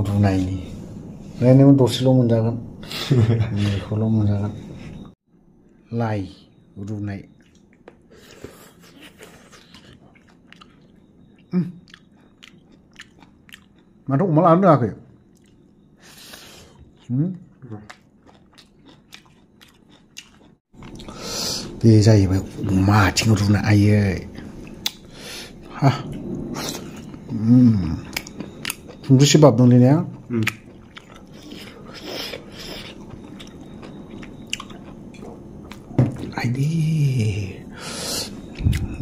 रुनायनि ओरैनो दसेल' मोनजागोन बेखौल' मोनजागोन लाइ रुनाय माथो अमा लानो रोङाखै बे जाहैबाय अमा आथिं रुनाय आयै हा संख्रिसे बाबदोंलै ने आइदि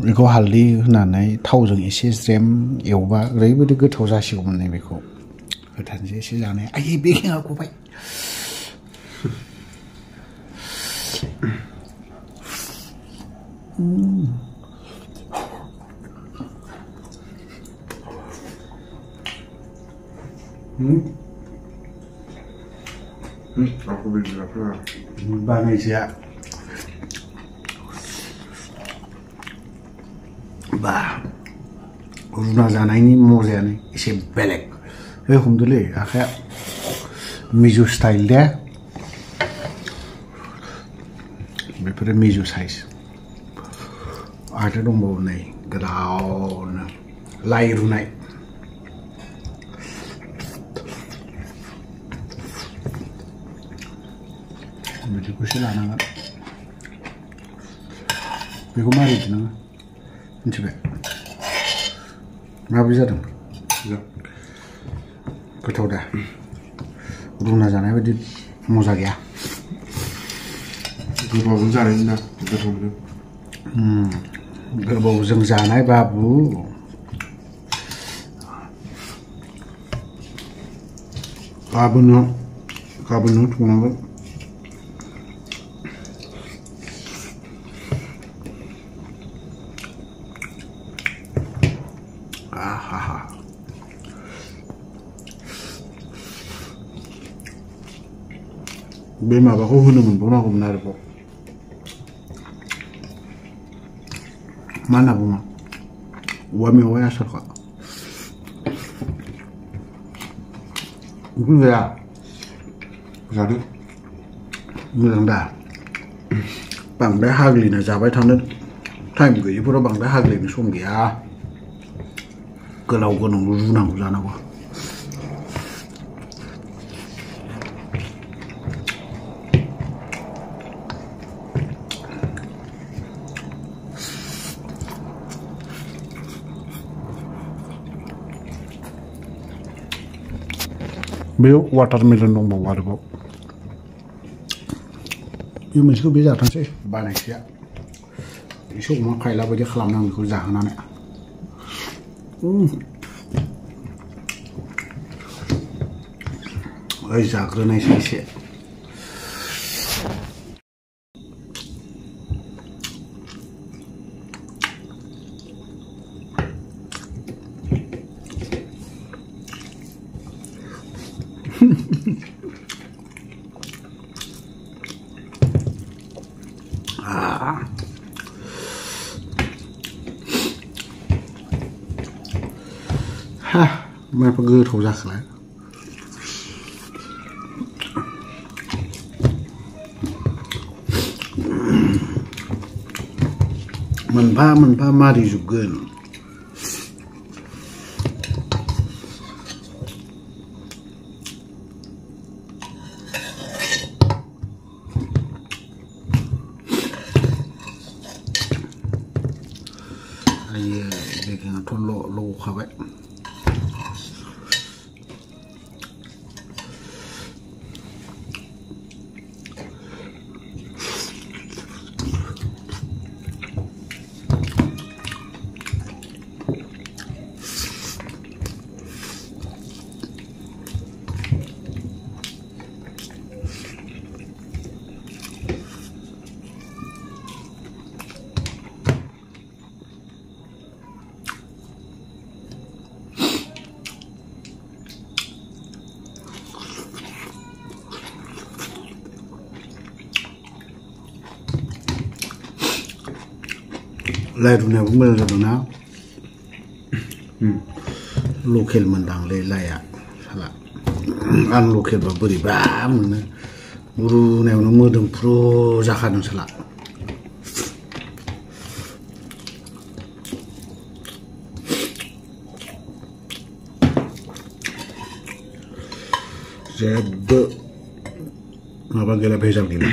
बेखौ हालदै होनानै थावजों एसे ज्रेम एवबा ओरैबायदि गोथाव जासिगौमोन नै बेखौ होथारनोसै एसे जानाय आयै बे खेङा गबाय Aku bikin apa? Bangai sih ya. Bah, runa जानायनि मजायानो एसे बेलेग हे हमदोलै आखाया मिजु स्टाइल दे बेफोरो मिजु साइज आरो दंबावो नै गोलावनो लाइ रुनाय बिदिखौसो लानांगोन बेखौ मारै नोङो मिथिबाय माबोरै जादों गोथाव दा रुना जानाय बायदि मजा गैया गोबावजों जानाय ना गोथाव मोनो गोबावजों जानाय बाबु गाबोन संनांगोन बे माबाखौ होनो मोनबावनांगौमोन आरोबाव मा होनना बुङो औवा मेवाइ आसारखौ बेखौ जाया जादो मोजां दा बांद्राय हाग्लिना जाबाय थानो टाइम गैयिफोराव बांद्राय हाग्लिनो सम गैया गोलाव गोलाव रुनांगौ जानांगौ बे वाटारमेलन दंबावो आरोबाव बे मोनसेखौ बे जाथांसै बानायसैया एसे अमा खायला बायदि खालामनांगौ बेखौ जाहोनानै ओइ जाग्रोनायसै एसे मा गोथाव जाखोलाय मोनफा मोनफा मारिजोबगोन आयो बेखौथ' ल'खाबाय लाइ रुनायाबो मोजां जादोंना लकेल मोनदांलै लाइआ साला आं लकेलबा बोरैबा मोनो रुनायावनो मोदोमफ्रु जाखादों साला जेबो माबा गैला भेजाल गैला